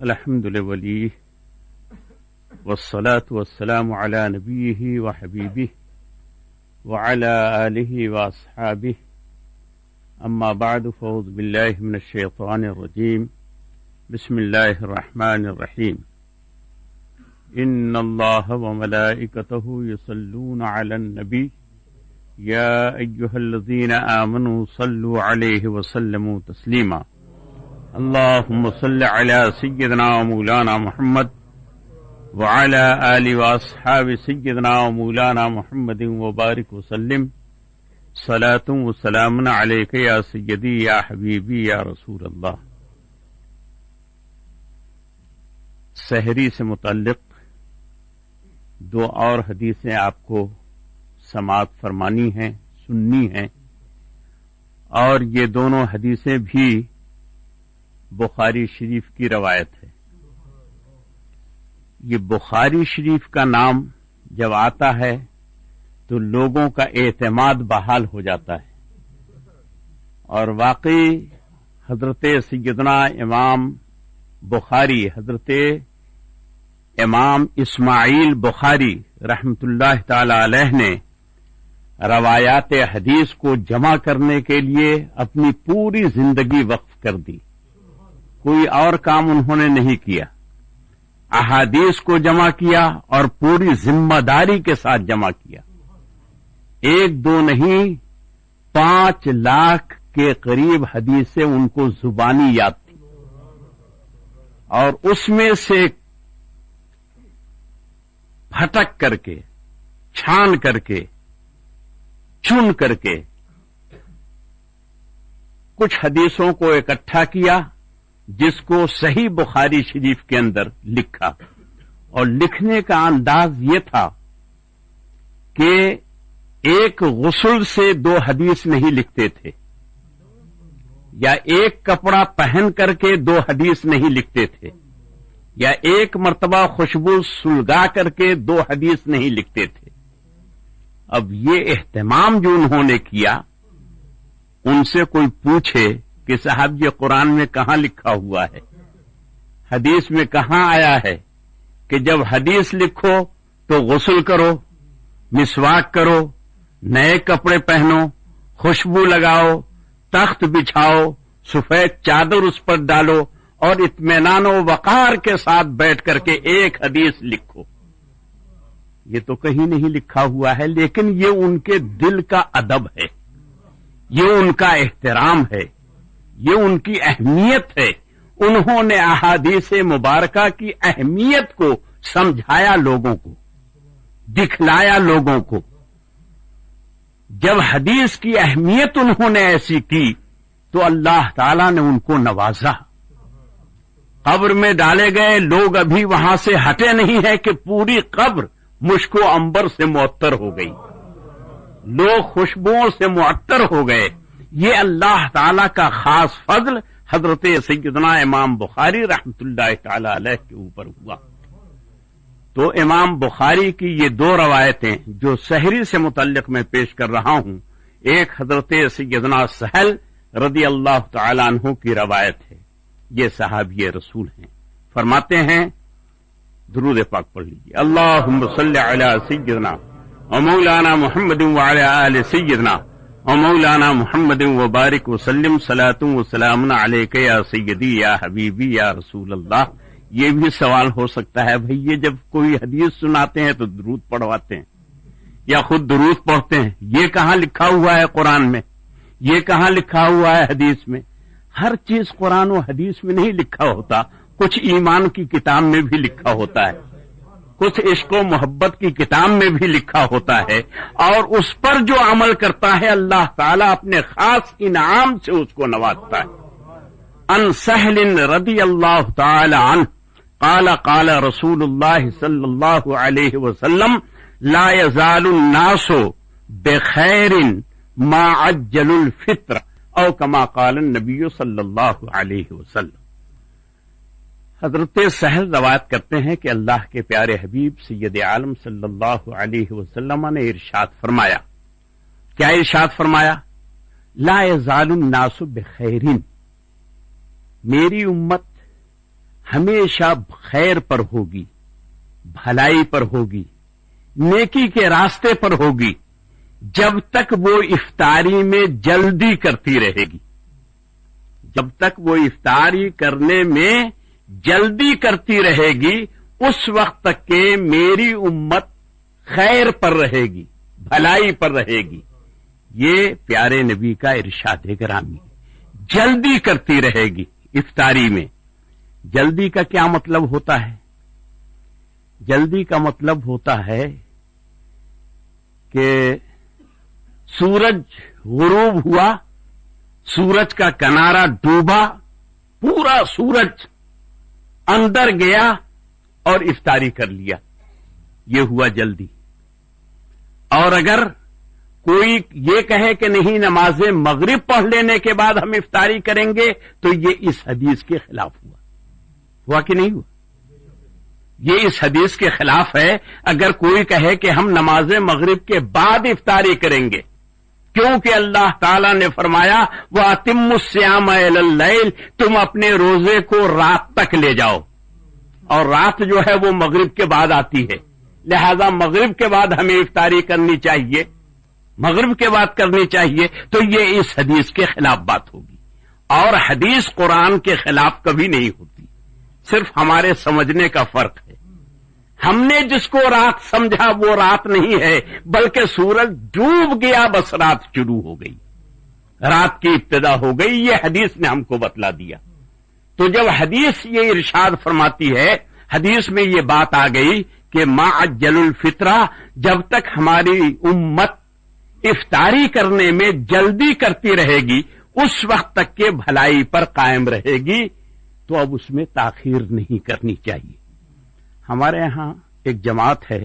الحمد لله والصلاة والسلام على نبيه وحبيبه وعلى آله وأصحابه أما بعد فأعوذ بالله من الشيطان الرجيم بسم الله الرحمن الرحيم إن الله وملائكته يصلون على النبي يا أيها الذين آمنوا صلوا عليه وسلموا تسليما اللهم صل على سيدنا ومولانا محمد وعلى آل وأصحاب سيدنا ومولانا محمد وبارك وسلم صلاة وسلام عليك يا سيدي يا حبيبي يا رسول اللہ. سحری سے متعلق دو اور حدیثیں آپ کو سماعت فرمانی ہیں، سننی ہیں، اور یہ دونوں حدیثیں بھی بخاری شریف کی روایت ہے. یہ بخاری شریف کا نام جب آتا ہے تو لوگوں کا اعتماد بحال ہو جاتا ہے، اور واقعی حضرت سیدنا امام بخاری، حضرت امام اسماعیل بخاری رحمت اللہ تعالی علیہ نے روایات حدیث کو جمع کرنے کے لیے اپنی پوری زندگی وقف کر دی. کوئی اور کام انہوں نے نہیں کیا، احادیث کو جمع کیا اور پوری ذمہ داری کے ساتھ جمع کیا. ایک دو نہیں، 5 لاکھ کے قریب حدیثیں ان کو زبانی یاد تھی، اور اس میں سے پھٹک کر کے، چھان کر کے، چن کر کے کچھ حدیثوں کو اکٹھا کیا جس کو صحیح بخاری شریف کے اندر لکھا. اور لکھنے کا انداز یہ تھا کہ ایک غسل سے 2 حدیث نہیں لکھتے تھے، یا ایک کپڑا پہن کر کے 2 حدیث نہیں لکھتے تھے، یا ایک مرتبہ خوشبو سلگا کر کے 2 حدیث نہیں لکھتے تھے. اب یہ اہتمام جو انہوں نے کیا، ان سے کوئی پوچھے کہ صاحب یہ قرآن میں کہاں لکھا ہوا ہے، حدیث میں کہاں آیا ہے کہ جب حدیث لکھو تو غسل کرو، مسواک کرو، نئے کپڑے پہنو، خوشبو لگاؤ، تخت بچھاؤ، سفید چادر اس پر ڈالو اور اطمینان و وقار کے ساتھ بیٹھ کر کے ایک حدیث لکھو. یہ تو کہیں نہیں لکھا ہوا ہے، لیکن یہ ان کے دل کا ادب ہے، یہ ان کا احترام ہے، یہ ان کی اہمیت ہے. انہوں نے احادیث مبارکہ کی اہمیت کو سمجھایا، لوگوں کو دکھلایا. لوگوں کو جب حدیث کی اہمیت انہوں نے ایسی کی تو اللہ تعالی نے ان کو نوازا. قبر میں ڈالے گئے، لوگ ابھی وہاں سے ہٹے نہیں ہیں کہ پوری قبر مشک و عنبر سے معطر ہو گئی، لوگ خوشبوؤں سے معطر ہو گئے. یہ اللہ تعالی کا خاص فضل حضرت سیدنا امام بخاری رحمت اللہ تعالی علیہ کے اوپر ہوا. تو امام بخاری کی یہ 2 روایتیں جو سحری سے متعلق میں پیش کر رہا ہوں، ایک حضرت سیدنا سہل رضی اللہ تعالی عنہ کی روایت ہے. یہ صحابی رسول ہیں، فرماتے ہیں، درود پاک پڑھ لیجیے، اللہم صلی علی سیدنا و مولانا محمد وعلی آل سیدنا و مولانا محمد وبارک وسلم صلاۃ و سلام علیک یا سیدی یا حبیبی یا رسول اللہ. یہ بھی سوال ہو سکتا ہے، بھئی یہ جب کوئی حدیث سناتے ہیں تو درود پڑھواتے ہیں یا خود درود پڑھتے ہیں، یہ کہاں لکھا ہوا ہے قرآن میں؟ یہ کہاں لکھا ہوا ہے حدیث میں؟ ہر چیز قرآن و حدیث میں نہیں لکھا ہوتا. کچھ ایمان کی کتاب میں بھی لکھا ہوتا ہے، کچھ عشق و محبت کی کتاب میں بھی لکھا ہوتا ہے، اور اس پر جو عمل کرتا ہے اللہ تعالیٰ اپنے خاص انعام سے اس کو نوازتا ہے. ان سہل رضی اللہ تعالی عنہ قال قال رسول اللہ صلی اللہ علیہ وسلم لا يزال الناس بخیر ما عجل الفطر او کما قال النبی صلی اللہ علیہ وسلم. حضرت سہل روایت کرتے ہیں کہ اللہ کے پیارے حبیب سید عالم صلی اللہ علیہ وسلم نے ارشاد فرمایا. کیا ارشاد فرمایا؟ لا یزال الناس بخیر، میری امت ہمیشہ خیر پر ہوگی، بھلائی پر ہوگی، نیکی کے راستے پر ہوگی، جب تک وہ افطاری میں جلدی کرتی رہے گی، جب تک وہ افطاری کرنے میں جلدی کرتی رہے گی، اس وقت تک کہ میری امت خیر پر رہے گی، بھلائی پر رہے گی۔ یہ پیارے نبی کا ارشاد گرامی، جلدی کرتی رہے گی افطاری میں۔ جلدی کا کیا مطلب ہوتا ہے؟ جلدی کا مطلب ہوتا ہے کہ سورج غروب ہوا، سورج کا کنارہ ڈوبا، پورا سورج اندر گیا اور افطاری کر لیا، یہ ہوا جلدی۔ اور اگر کوئی یہ کہے کہ نہیں نماز مغرب پڑھ لینے کے بعد ہم افطاری کریں گے، تو یہ اس حدیث کے خلاف ہوا کہ نہیں ہوا؟ یہ اس حدیث کے خلاف ہے اگر کوئی کہے کہ ہم نماز مغرب کے بعد افطاری کریں گے، کیونکہ اللہ تعالی نے فرمایا وَأَتِمُّ الصِّيَامَ إِلَى اللَّيْلِ، تم اپنے روزے کو رات تک لے جاؤ، اور رات جو ہے وہ مغرب کے بعد آتی ہے، لہذا مغرب کے بعد ہمیں افطاری کرنی چاہیے، مغرب کے بعد کرنی چاہیے، تو یہ اس حدیث کے خلاف بات ہوگی۔ اور حدیث قرآن کے خلاف کبھی نہیں ہوتی، صرف ہمارے سمجھنے کا فرق ہے۔ ہم نے جس کو رات سمجھا وہ رات نہیں ہے، بلکہ سورج ڈوب گیا، بس رات شروع ہو گئی، رات کی ابتدا ہو گئی، یہ حدیث نے ہم کو بتلا دیا۔ تو جب حدیث یہ ارشاد فرماتی ہے، حدیث میں یہ بات آ گئی کہ ما عجل الفطرہ، جب تک ہماری امت افطاری کرنے میں جلدی کرتی رہے گی، اس وقت تک کہ بھلائی پر قائم رہے گی، تو اب اس میں تاخیر نہیں کرنی چاہیے۔ ہمارے ہاں ایک جماعت ہے،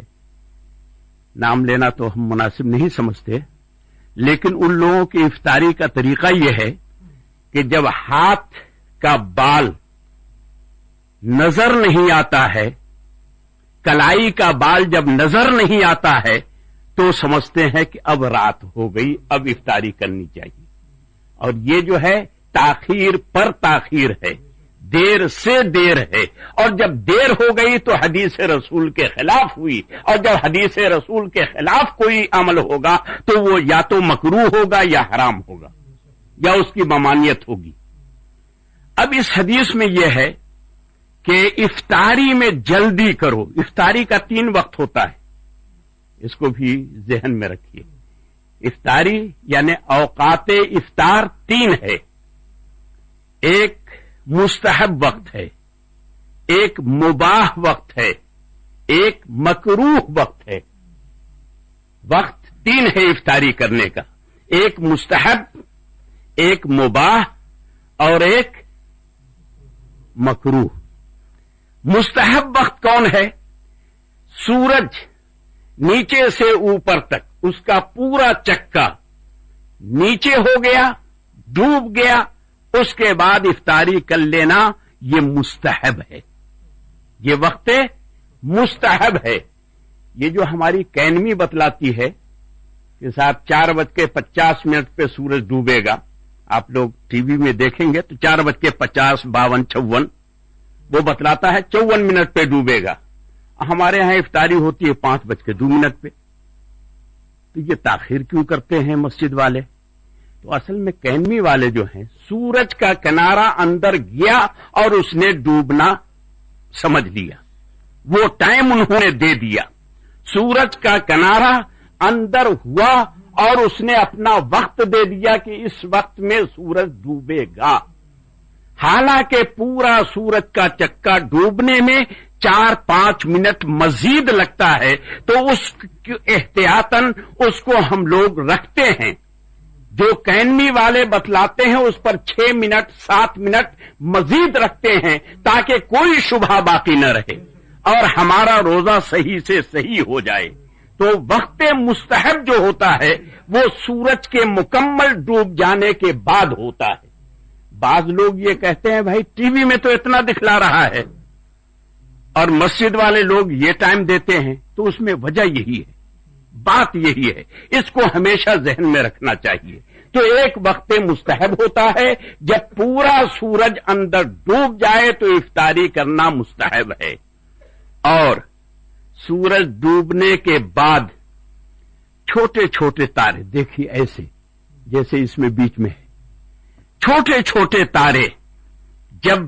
نام لینا تو ہم مناسب نہیں سمجھتے، لیکن ان لوگوں کی افطاری کا طریقہ یہ ہے کہ جب ہاتھ کا بال نظر نہیں آتا ہے، کلائی کا بال جب نظر نہیں آتا ہے، تو سمجھتے ہیں کہ اب رات ہو گئی، اب افطاری کرنی چاہیے۔ اور یہ جو ہے تاخیر پر تاخیر ہے، دیر سے دیر ہے، اور جب دیر ہو گئی تو حدیث رسول کے خلاف ہوئی، اور جب حدیث رسول کے خلاف کوئی عمل ہوگا تو وہ یا تو مکروہ ہوگا یا حرام ہوگا یا اس کی ممانعت ہوگی۔ اب اس حدیث میں یہ ہے کہ افطاری میں جلدی کرو۔ افطاری کا 3 وقت ہوتا ہے، اس کو بھی ذہن میں رکھیے۔ افطاری یعنی اوقات افطار 3 ہے، ایک مستحب وقت ہے، ایک مباح وقت ہے، ایک مکروہ وقت ہے۔ وقت 3 ہے افطاری کرنے کا، ایک مستحب، ایک مباح اور ایک مکروہ۔ مستحب وقت کون ہے؟ سورج نیچے سے اوپر تک اس کا پورا چکا نیچے ہو گیا، ڈوب گیا، اس کے بعد افطاری کر لینا، یہ مستحب ہے، یہ وقت مستحب ہے۔ یہ جو ہماری کینمی بتلاتی ہے کہ صاحب 4:50 پہ سورج ڈوبے گا، آپ لوگ ٹی وی میں دیکھیں گے تو 4:50 52 56 وہ بتلاتا ہے 54 پہ ڈوبے گا۔ ہمارے ہاں افطاری ہوتی ہے 5:02 پہ، تو یہ تاخیر کیوں کرتے ہیں مسجد والے؟ تو اصل میں کینمی والے جو ہیں، سورج کا کنارہ اندر گیا اور اس نے ڈوبنا سمجھ لیا، وہ ٹائم انہوں نے دے دیا۔ سورج کا کنارہ اندر ہوا اور اس نے اپنا وقت دے دیا کہ اس وقت میں سورج ڈوبے گا، حالانکہ پورا سورج کا چکا ڈوبنے میں 4-5 منٹ مزید لگتا ہے، تو اس احتیاطاً اس کو ہم لوگ رکھتے ہیں۔ جو کینمی والے بتلاتے ہیں اس پر 6 منٹ 7 منٹ مزید رکھتے ہیں تاکہ کوئی شبہ باقی نہ رہے اور ہمارا روزہ صحیح سے صحیح ہو جائے۔ تو وقت مستحب جو ہوتا ہے وہ سورج کے مکمل ڈوب جانے کے بعد ہوتا ہے۔ بعض لوگ یہ کہتے ہیں بھائی ٹی وی میں تو اتنا دکھلا رہا ہے اور مسجد والے لوگ یہ ٹائم دیتے ہیں، تو اس میں وجہ یہی ہے، بات یہی ہے، اس کو ہمیشہ ذہن میں رکھنا چاہیے۔ تو ایک وقت مستحب ہوتا ہے، جب پورا سورج اندر ڈوب جائے تو افطاری کرنا مستحب ہے، اور سورج ڈوبنے کے بعد چھوٹے چھوٹے تارے، دیکھیے ایسے جیسے اس میں بیچ میں ہے، چھوٹے چھوٹے تارے جب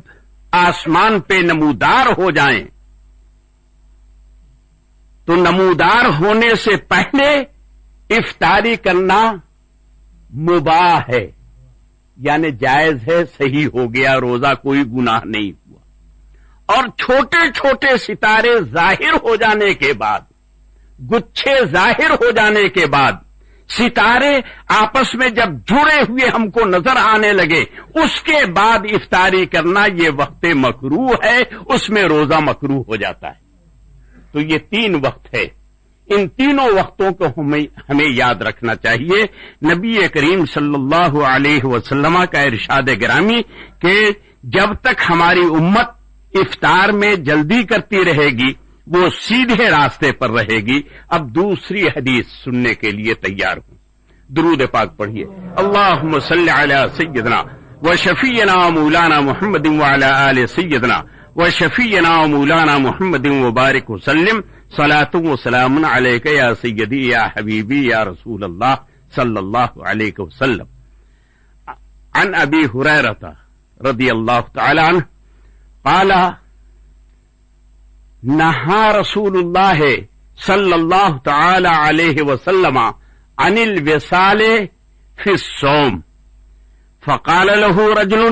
آسمان پہ نمودار ہو جائیں تو نمودار ہونے سے پہلے افطاری کرنا مباح ہے، یعنی جائز ہے، صحیح ہو گیا روزہ، کوئی گناہ نہیں ہوا۔ اور چھوٹے چھوٹے ستارے ظاہر ہو جانے کے بعد، گچھے ظاہر ہو جانے کے بعد، ستارے آپس میں جب جڑے ہوئے ہم کو نظر آنے لگے، اس کے بعد افطاری کرنا یہ وقت مکروہ ہے، اس میں روزہ مکروہ ہو جاتا ہے۔ تو یہ 3 وقت ہے، ان تینوں وقتوں کو ہمیں یاد رکھنا چاہیے۔ نبی کریم صلی اللہ علیہ وسلم کا ارشاد گرامی کہ جب تک ہماری امت افطار میں جلدی کرتی رہے گی وہ سیدھے راستے پر رہے گی۔ اب دوسری حدیث سننے کے لیے تیار ہوں، درود پاک پڑھیے۔ اللہم صلی علی سیدنا و شفیعنا مولانا محمد وعلی آل سیدنا و شفیعنا مولانا محمد وبارک وسلم، صلاۃ و سلام علیک یا سیدی یا حبیبی یا رسول اللہ صلی اللہ علیہ وسلم۔ عن ابی ہریرہ رضی اللہ تعالی عنہ قال نہا رسول اللہ صلی اللہ تعالی علیہ وسلم عن الوصال فی الصوم فقال له رجل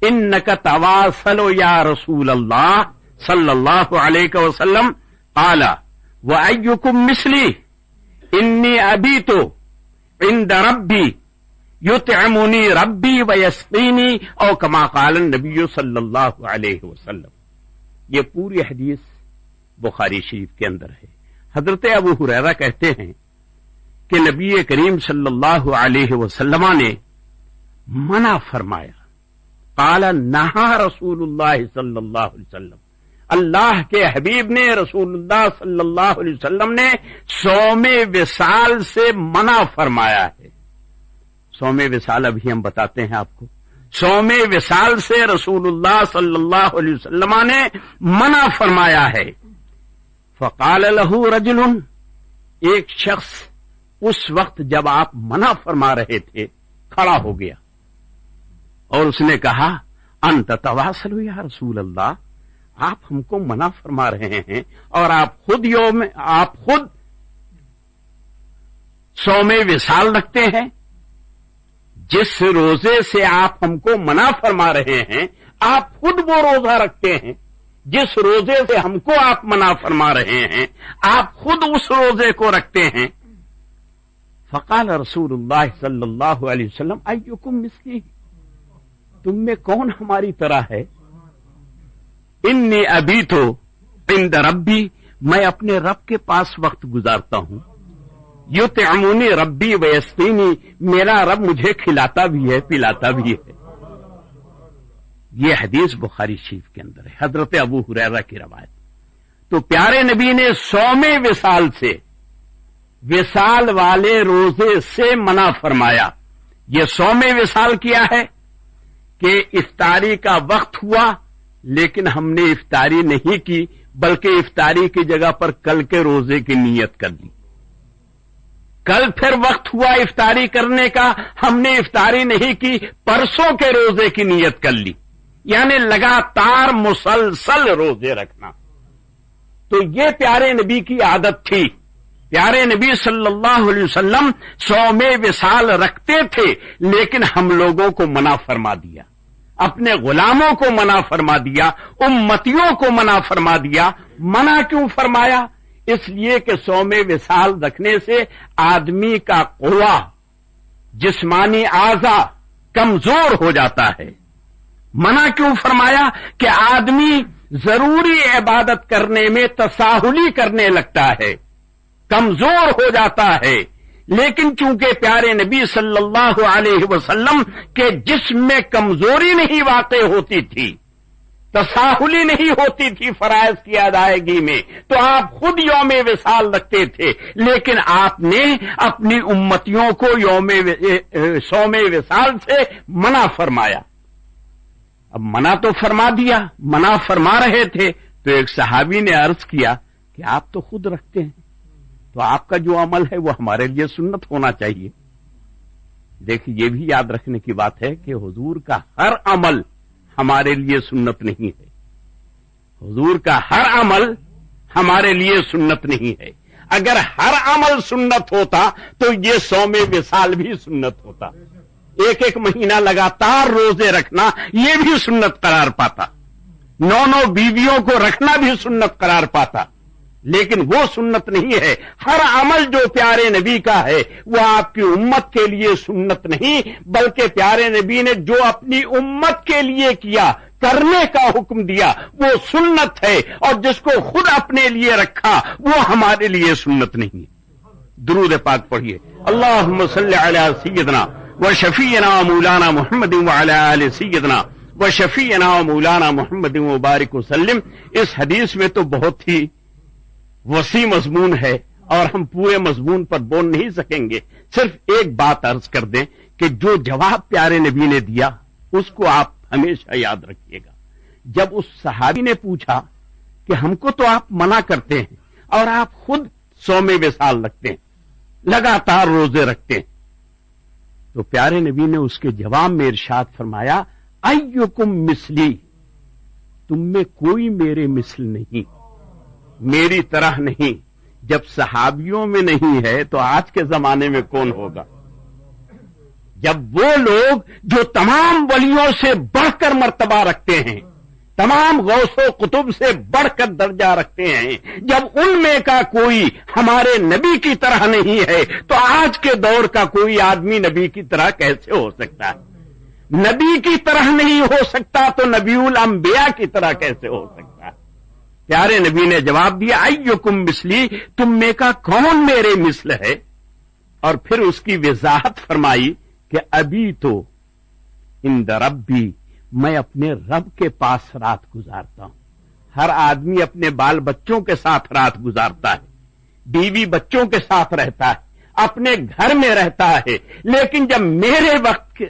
انك تواصل یا رسول اللہ صلی اللہ علیہ وسلم قال وأيكم مثلی انی ابیت عند ربی یطعمنی ربی ویسقینی او کما قال النبی صلی اللہ علیہ وسلم۔ یہ پوری حدیث بخاری شریف کے اندر ہے۔ حضرت ابو ہریرہ کہتے ہیں کہ نبی کریم صلی اللہ علیہ وسلم نے منع فرمایا، قال نہا رسول اللہ صلی اللہ علیہ وسلم، اللہ کے حبیب نے، رسول اللہ صلی اللہ علیہ وسلم نے صوم وصال سے منع فرمایا ہے۔ صوم وصال ابھی ہم بتاتے ہیں آپ کو۔ صوم وصال سے رسول اللہ صلی اللہ علیہ وسلم نے منع فرمایا ہے۔ فقال له رجل، ایک شخص اس وقت جب آپ منع فرما رہے تھے کھڑا ہو گیا اور اس نے کہا انت تواصل یا رسول اللہ، آپ ہم کو منع فرما رہے ہیں اور آپ خود صوم وصال رکھتے ہیں، جس روزے سے آپ ہم کو منع فرما رہے ہیں آپ خود وہ روزہ رکھتے ہیں، جس روزے سے ہم کو آپ منع فرما رہے ہیں آپ خود اس روزے کو رکھتے ہیں۔ فقال رسول اللہ صلی اللہ علیہ وسلم ایکم مثلی، تم میں کون ہماری طرح ہے؟ انی ابیت عند ربی، میں اپنے رب کے پاس وقت گزارتا ہوں، یطعمنی ربی ویسقینی، میرا رب مجھے کھلاتا بھی ہے پلاتا بھی ہے۔ یہ حدیث بخاری شریف کے اندر ہے، حضرت ابو ہریرہ کی روایت۔ تو پیارے نبی نے صوم وصال سے، وصال والے روزے سے منع فرمایا۔ یہ صوم وصال کیا ہے کہ افطاری کا وقت ہوا لیکن ہم نے افطاری نہیں کی، بلکہ افطاری کی جگہ پر کل کے روزے کی نیت کر لی۔ کل پھر وقت ہوا افطاری کرنے کا، ہم نے افطاری نہیں کی، پرسوں کے روزے کی نیت کر لی، یعنی لگاتار مسلسل روزے رکھنا۔ تو یہ پیارے نبی کی عادت تھی۔ پیارے نبی صلی اللہ علیہ وسلم صوم وصال رکھتے تھے لیکن ہم لوگوں کو منع فرما دیا، اپنے غلاموں کو منع فرما دیا، امتیوں کو منع فرما دیا۔ منع کیوں فرمایا؟ اس لیے کہ صوم وصال رکھنے سے آدمی کا قوہ، جسمانی اعضاء کمزور ہو جاتا ہے۔ منع کیوں فرمایا؟ کہ آدمی ضروری عبادت کرنے میں تساہلی کرنے لگتا ہے، کمزور ہو جاتا ہے۔ لیکن چونکہ پیارے نبی صلی اللہ علیہ وسلم کے جسم میں کمزوری نہیں واقع ہوتی تھی، تساہلی نہیں ہوتی تھی فرائض کی ادائیگی میں، تو آپ خود یوم وصال رکھتے تھے، لیکن آپ نے اپنی امتیوں کو صوم وصال سے منع فرمایا۔ اب منع تو فرما دیا، منع فرما رہے تھے تو ایک صحابی نے عرض کیا کہ آپ تو خود رکھتے ہیں، تو آپ کا جو عمل ہے وہ ہمارے لیے سنت ہونا چاہیے۔ دیکھیے، یہ بھی یاد رکھنے کی بات ہے کہ حضور کا ہر عمل ہمارے لیے سنت نہیں ہے، حضور کا ہر عمل ہمارے لیے سنت نہیں ہے۔ اگر ہر عمل سنت ہوتا تو یہ صوم وصال بھی سنت ہوتا، ایک ایک مہینہ لگاتار روزے رکھنا یہ بھی سنت قرار پاتا، 9 بیویوں کو رکھنا بھی سنت قرار پاتا، لیکن وہ سنت نہیں ہے۔ ہر عمل جو پیارے نبی کا ہے وہ آپ کی امت کے لیے سنت نہیں، بلکہ پیارے نبی نے جو اپنی امت کے لیے کیا، کرنے کا حکم دیا، وہ سنت ہے، اور جس کو خود اپنے لیے رکھا وہ ہمارے لیے سنت نہیں ہے۔ درود پاک پڑھیے، اللہم صلی علی سیدنا و شفیعنا مولانا محمد وعلی آل سیدنا و شفیعنا مولانا محمد مبارک وسلم۔ اس حدیث میں تو بہت ہی وسیع مضمون ہے اور ہم پورے مضمون پر بول نہیں سکیں گے، صرف ایک بات عرض کر دیں کہ جو جواب پیارے نبی نے دیا اس کو آپ ہمیشہ یاد رکھیے گا۔ جب اس صحابی نے پوچھا کہ ہم کو تو آپ منع کرتے ہیں اور آپ خود صوم وصال رکھتے ہیں، لگاتار روزے رکھتے ہیں، تو پیارے نبی نے اس کے جواب میں ارشاد فرمایا، ایکم مثلی، تم میں کوئی میرے مثل نہیں، میری طرح نہیں۔ جب صحابیوں میں نہیں ہے تو آج کے زمانے میں کون ہوگا؟ جب وہ لوگ جو تمام ولیوں سے بڑھ کر مرتبہ رکھتے ہیں، تمام غوث و قطب سے بڑھ کر درجہ رکھتے ہیں، جب ان میں کا کوئی ہمارے نبی کی طرح نہیں ہے تو آج کے دور کا کوئی آدمی نبی کی طرح کیسے ہو سکتا ہے؟ نبی کی طرح نہیں ہو سکتا تو نبی الانبیاء کی طرح کیسے ہو سکتا ہے؟ پیارے نبی نے جواب دیا، ایکم مثلی، تم میں کا کون میرے مثل ہے؟ اور پھر اس کی وضاحت فرمائی کہ ابھی تو عند ربی، میں اپنے رب کے پاس رات گزارتا ہوں۔ ہر آدمی اپنے بال بچوں کے ساتھ رات گزارتا ہے، بیوی بچوں کے ساتھ رہتا ہے، اپنے گھر میں رہتا ہے، لیکن جب میرے وقت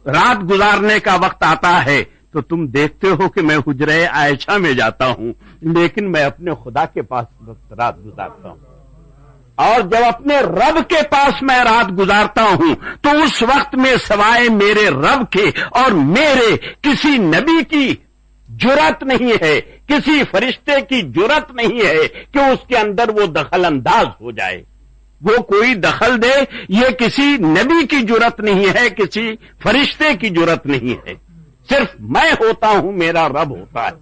رات گزارنے کا وقت آتا ہے تو تم دیکھتے ہو کہ میں حجرہ عائشہ میں جاتا ہوں، لیکن میں اپنے خدا کے پاس رات گزارتا ہوں۔ اور جب اپنے رب کے پاس میں رات گزارتا ہوں تو اس وقت میں سوائے میرے رب کے اور میرے کسی نبی کی جرات نہیں ہے، کسی فرشتے کی جرات نہیں ہے کہ اس کے اندر وہ دخل انداز ہو جائے، وہ کوئی دخل دے۔ یہ کسی نبی کی جرات نہیں ہے، کسی فرشتے کی جرات نہیں ہے، صرف میں ہوتا ہوں، میرا رب ہوتا ہے۔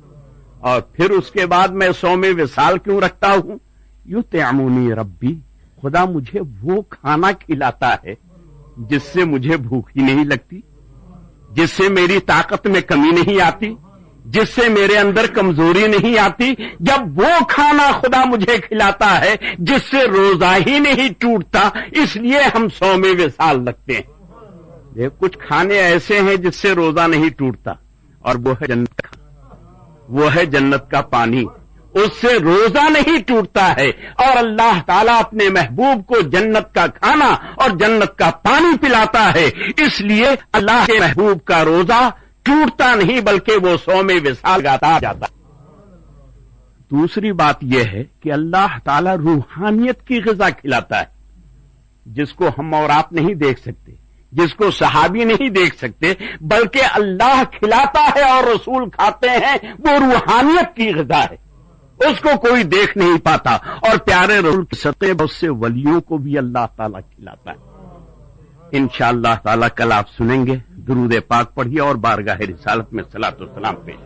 اور پھر اس کے بعد میں صوم وصال کیوں رکھتا ہوں؟ یطعمونی ربی، خدا مجھے وہ کھانا کھلاتا ہے جس سے مجھے بھوک ہی نہیں لگتی، جس سے میری طاقت میں کمی نہیں آتی، جس سے میرے اندر کمزوری نہیں آتی۔ جب وہ کھانا خدا مجھے کھلاتا ہے جس سے روزہ ہی نہیں ٹوٹتا، اس لیے ہم صوم وصال رکھتے ہیں۔ یہ کچھ کھانے ایسے ہیں جس سے روزہ نہیں ٹوٹتا، اور وہ ہے جنت کا، وہ ہے جنت کا پانی، اس سے روزہ نہیں ٹوٹتا ہے۔ اور اللہ تعالیٰ اپنے محبوب کو جنت کا کھانا اور جنت کا پانی پلاتا ہے، اس لیے اللہ کے محبوب کا روزہ ٹوٹتا نہیں بلکہ وہ صوم وصال گاتا جاتا ہے۔ دوسری بات یہ ہے کہ اللہ تعالیٰ روحانیت کی غذا کھلاتا ہے، جس کو ہم اور آپ نہیں دیکھ سکتے، جس کو صحابی نہیں دیکھ سکتے، بلکہ اللہ کھلاتا ہے اور رسول کھاتے ہیں، وہ روحانیت کی غذا ہے، اس کو کوئی دیکھ نہیں پاتا۔ اور پیارے رسول کی سطح بہت سے ولیوں کو بھی اللہ تعالیٰ کھلاتا ہے۔ انشاءاللہ تعالیٰ کل آپ سنیں گے، درود پاک پڑھیے اور بارگاہ رسالت میں صلاۃ و سلام پیش